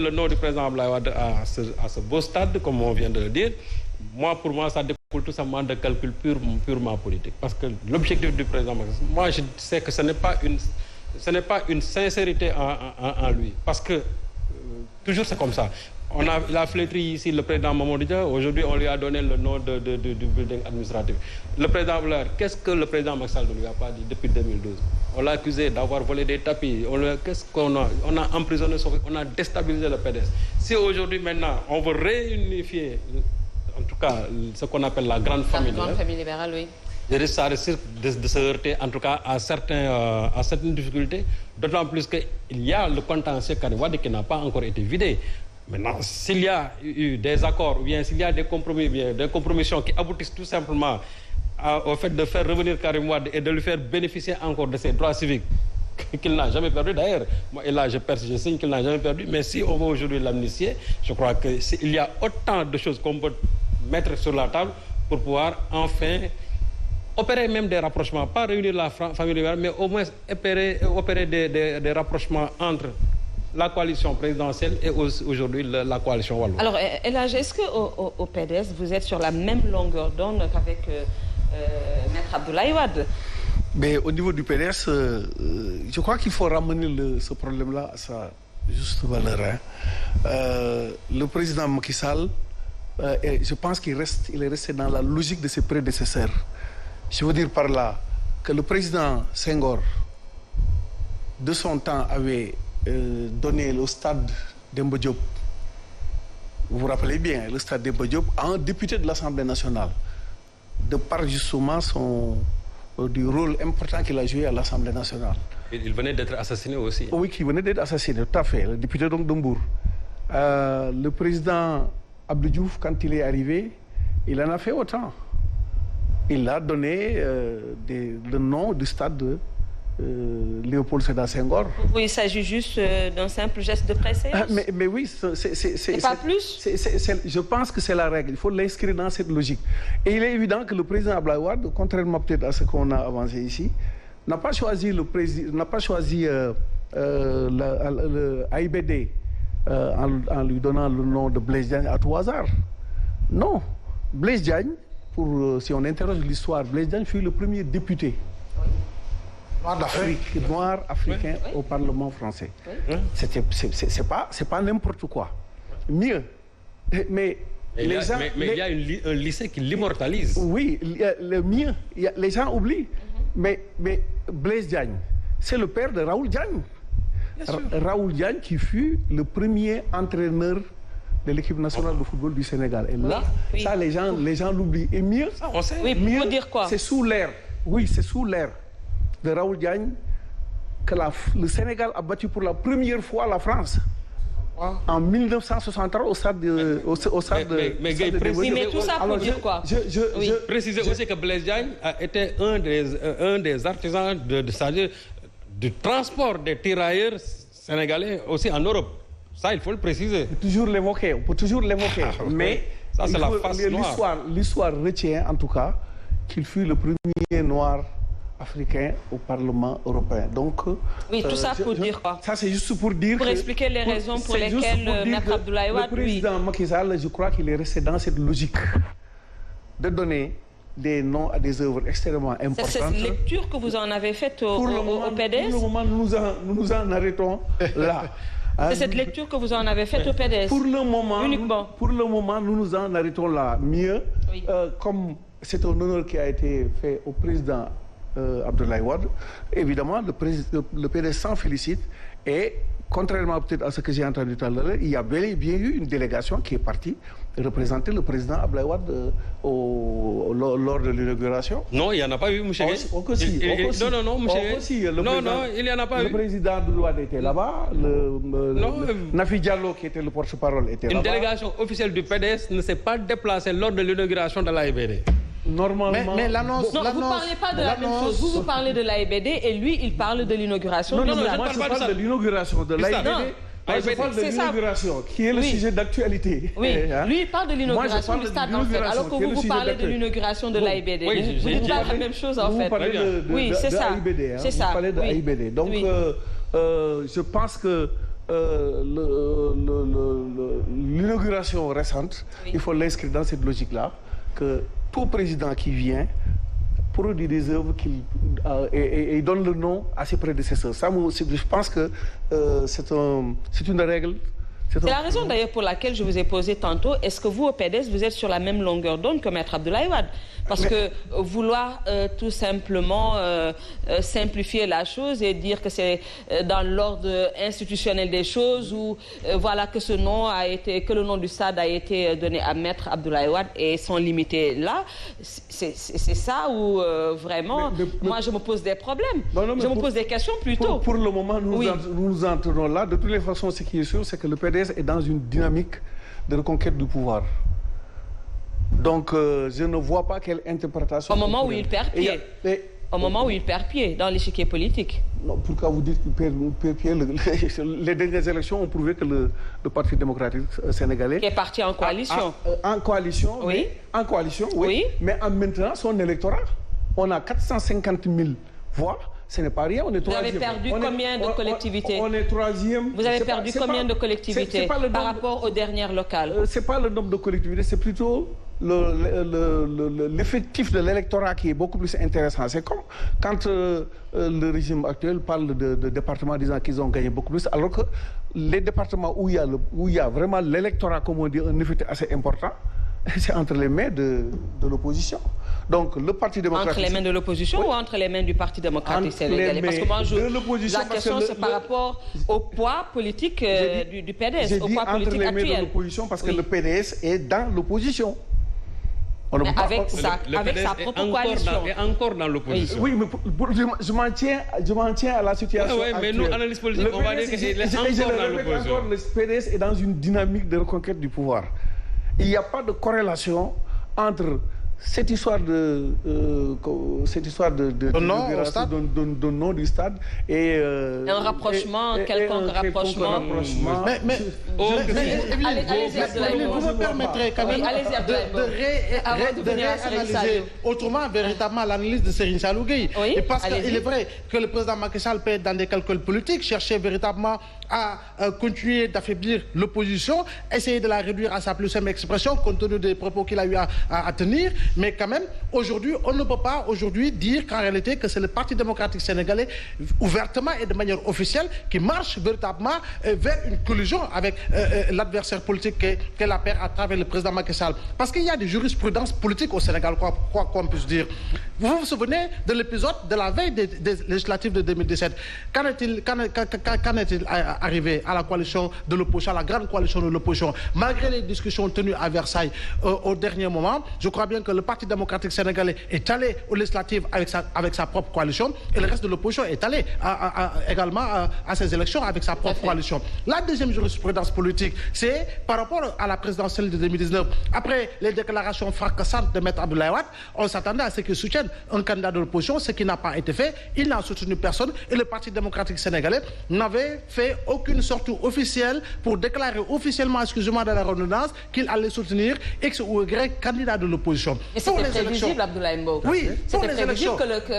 le nom du président Abdoulaye Wade à ce beau stade, comme on vient de le dire, pour moi, ça découle tout simplement de calcul purement politique. Parce que l'objectif du président Macky Sall, moi, je sais que ce n'est pas une sincérité en lui. Parce que toujours c'est comme ça. Il a flétri ici le président Mamadou Dia. Aujourd'hui, on lui a donné le nom du building administratif. Le président Abdoulaye, qu'est-ce que le président Macky Sall ne lui a pas dit depuis 2012? On l'a accusé d'avoir volé des tapis. Qu'est-ce qu'on a? On a emprisonné, on a déstabilisé le PDS. Si aujourd'hui, maintenant, on veut réunifier, en tout cas, ce qu'on appelle la grande famille. La grande famille libérale, oui. Ça risque de se heurter, en tout cas, à certaines difficultés. D'autant plus qu'il y a le contentieux Karim Wade qui n'a pas encore été vidé. Maintenant, s'il y a eu des accords, ou bien s'il y a des compromis, bien des compromissions qui aboutissent tout simplement au fait de faire revenir Karim Wade et de lui faire bénéficier encore de ses droits civiques qu'il n'a jamais perdu d'ailleurs. Et là, je signe qu'il n'a jamais perdu. Mais si on veut aujourd'hui l'amnistier, je crois qu'il y a autant de choses qu'on peut mettre sur la table pour pouvoir enfin opérer même des rapprochements, pas réunir la famille libérale, mais au moins opérer des rapprochements entre la coalition présidentielle et aujourd'hui la coalition Wallo. Alors, Elhadji, est-ce qu'au PDS, vous êtes sur la même longueur d'onde qu'avec Maître Abdoulaye Wade? Mais au niveau du PDS, je crois qu'il faut ramener ce problème-là à sa juste valeur. Le président Macky Sall, je pense qu'il est resté dans la logique de ses prédécesseurs. Je veux dire par là que le président Senghor, de son temps, avait donné le stade Demba Diop, vous vous rappelez bien, le stade Demba Diop, à un député de l'Assemblée nationale, de par justement du rôle important qu'il a joué à l'Assemblée nationale. Il venait d'être assassiné aussi. Oui, il venait d'être assassiné, tout à fait, le député donc d'Mbour. Le président Abdou Diouf, quand il est arrivé, il en a fait autant. Il a donné le nom du stade de Léopold Sédar Senghor. Oui, il s'agit juste d'un simple geste de préséance. Mais oui, c'est pas plus. Je pense que c'est la règle. Il faut l'inscrire dans cette logique. Et il est évident que le président Abdoulaye Wade, contrairement peut-être à ce qu'on a avancé ici, n'a pas choisi le AIBD en lui donnant le nom de Blaise Diagne à tout hasard. Non, Blaise Diagne, si on interroge l'histoire, Blaise Diagne fut le premier député noir africain au Parlement français. Oui. C'est pas n'importe quoi. Mieux. Mais il y a un lycée qui l'immortalise. Oui, le mieux. Les gens oublient. Mais Blaise Diagne, c'est le père de Raoul Diagne. Raoul Diagne qui fut le premier entraîneur de l'équipe nationale de football du Sénégal. Et là, ça, les gens l'oublient. Et mieux, on sait. Oui, mieux, dire quoi? C'est sous l'ère. Oui, c'est sous l'ère de Raoul Diagne que le Sénégal a battu pour la première fois la France. En 1963 au stade de... Mais tout ça pour dire quoi? Je précisais aussi que Blaise Diagne a été un des artisans du transport des tirailleurs sénégalais aussi en Europe. Ça, il faut le préciser. On peut toujours l'évoquer. Mais ça, c'est la face noire. L'histoire retient en tout cas qu'il fut le premier noir africain au Parlement européen. Donc, oui, tout ça pour dire quoi? Ça, c'est juste pour dire... Pour expliquer les raisons pour lesquelles Maître Abdoulaye Wade... Le président Macky Sall, je crois qu'il est resté dans cette logique de donner des noms à des œuvres extrêmement importantes. C'est cette lecture que vous en avez faite au PDS? Pour le moment, nous nous en arrêtons là. C'est cette lecture que vous en avez faite au PDS? Pour le moment, uniquement. Pour le moment, nous nous en arrêtons là. Mieux, comme c'est un honneur qui a été fait au président Abdoulaye Wade, évidemment, le PDS s'en félicite et, contrairement peut-être à ce que j'ai entendu tout à l'heure, il y a bel et bien eu une délégation qui est partie représenter le président Abdoulaye Wade lors de l'inauguration. Non, il n'y en a pas eu, M. Gueye. Non, il n'y en a pas eu. Le président Abdoulaye Wade était là-bas, Nafi Diallo, qui était le porte-parole, était là-bas. Une délégation officielle du PDS ne s'est pas déplacée lors de l'inauguration de l'AIBD. Normalement... Mais l'annonce... Non, vous ne parlez pas de la même chose. Vous parlez de l'AIBD et lui, il parle de l'inauguration. Non, moi, je parle de l'inauguration de l'AIBD. Je parle de l'inauguration, qui est le sujet d'actualité. Oui, lui, il parle de l'inauguration du stade, en fait, alors que vous parlez de l'inauguration de l'AIBD. Vous dites pas la même chose, en fait. Oui, c'est ça. C'est ça. Vous parlez de l'AIBD. Donc, je pense que l'inauguration récente, oui. Il faut l'inscrire dans cette logique-là, que tout président qui vient produit des œuvres et donne le nom à ses prédécesseurs. Ça, je pense que c'est une règle. C'est la raison d'ailleurs pour laquelle je vous ai posé tantôt, est-ce que vous, au PDS, vous êtes sur la même longueur d'onde que Maître Abdoulaye Wade? Parce que vouloir tout simplement simplifier la chose et dire que c'est dans l'ordre institutionnel des choses ou voilà que ce nom a été, que le nom du stade a été donné à Maître Abdoulaye Wade et sont limités là, c'est ça où vraiment, moi je me pose des problèmes. Non, je me pose des questions plutôt. Pour le moment, nous nous en tenons là. De toutes les façons, ce qui est sûr, c'est que le PDS est dans une dynamique de reconquête du pouvoir. Donc, je ne vois pas quelle interprétation... Au moment où il perd pied. Au moment où il perd pied dans l'échiquier politique. Non, pourquoi vous dites qu'il perd pied? Les dernières élections ont prouvé que le Parti démocratique sénégalais... Qui est parti en coalition. En coalition, oui. En coalition, oui. Mais en maintenant son électorat. On a 450 000 voix. Ce n'est pas rien, on est troisième. Vous avez perdu combien de collectivités? On est troisième. Vous avez perdu combien de collectivités par rapport aux dernières locales? Ce n'est pas le nombre de collectivités, c'est plutôt l'effectif de l'électorat qui est beaucoup plus intéressant. C'est comme quand le régime actuel parle de départements disant qu'ils ont gagné beaucoup plus, alors que les départements où il y a vraiment l'électorat, comme on dit, un effet assez important, c'est entre les mains de l'opposition. Donc le Parti démocratique... Entre les mains de l'opposition ou entre les mains du Parti démocratique sénégalais? Parce que moi, la question, c'est par rapport au poids politique du PDS, au poids politique actuel. Entre les mains de l'opposition parce que le PDS est dans l'opposition. Avec sa propre coalition. Et encore dans l'opposition. Oui, mais je m'en tiens à la situation actuelle. Mais nous, analyse politique, on va dire qu'il est encore dans l'opposition. Le PDS est dans une dynamique de reconquête du pouvoir. Il n'y a pas de corrélation entre cette histoire de nom du stade et un rapprochement, quelconque rapprochement. Mais vous me permettrez quand même de réanalyser autrement véritablement l'analyse de Serigne Saliou Gueye. Et parce qu'il est vrai que le président Macky Sall peut être dans des calculs politiques, chercher véritablement à continuer d'affaiblir l'opposition, essayer de la réduire à sa plus simple expression compte tenu des propos qu'il a eu à tenir. Mais quand même, aujourd'hui, on ne peut pas aujourd'hui dire qu'en réalité que c'est le Parti démocratique sénégalais ouvertement et de manière officielle qui marche véritablement vers une collision avec l'adversaire politique qu'est la paire à travers le président Macky Sall. Parce qu'il y a des jurisprudences politiques au Sénégal, quoi qu'on puisse dire. Vous vous souvenez de l'épisode de la veille des législatives de 2017? Qu'en est-il arrivé à la coalition de l'opposition, à la grande coalition de l'opposition? Malgré les discussions tenues à Versailles au dernier moment, je crois bien que le Parti démocratique sénégalais est allé aux législatives avec sa propre coalition et le reste de l'opposition est allé également à ces élections avec sa propre coalition. La deuxième jurisprudence politique, c'est par rapport à la présidentielle de 2019. Après les déclarations fracassantes de Maître Abdoulaye Wade, on s'attendait à ce qu'il soutienne un candidat de l'opposition, ce qui n'a pas été fait. Il n'a soutenu personne et le Parti démocratique sénégalais n'avait fait aucune sortie officielle pour déclarer officiellement, excusez-moi de la redondance, qu'il allait soutenir X ou Y candidat de l'opposition. Et c'était prévisible, Abdoulaye Mbow. Oui, c'était prévisible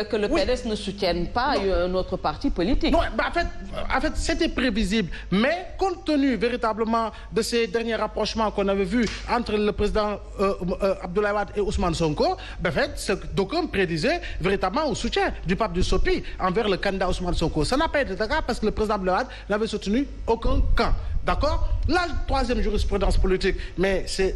que le PDS ne soutienne pas un autre parti politique. Non, en fait c'était prévisible. Mais compte tenu véritablement de ces derniers rapprochements qu'on avait vus entre le président Abdoulaye Wade et Ousmane Sonko, en fait, d'aucuns prédisaient véritablement au soutien du pape du SOPI envers le candidat Ousmane Sonko. Ça n'a pas été le cas parce que le président Abdoulaye Wade n'avait soutenu aucun camp. D'accord? La troisième jurisprudence politique, mais c'est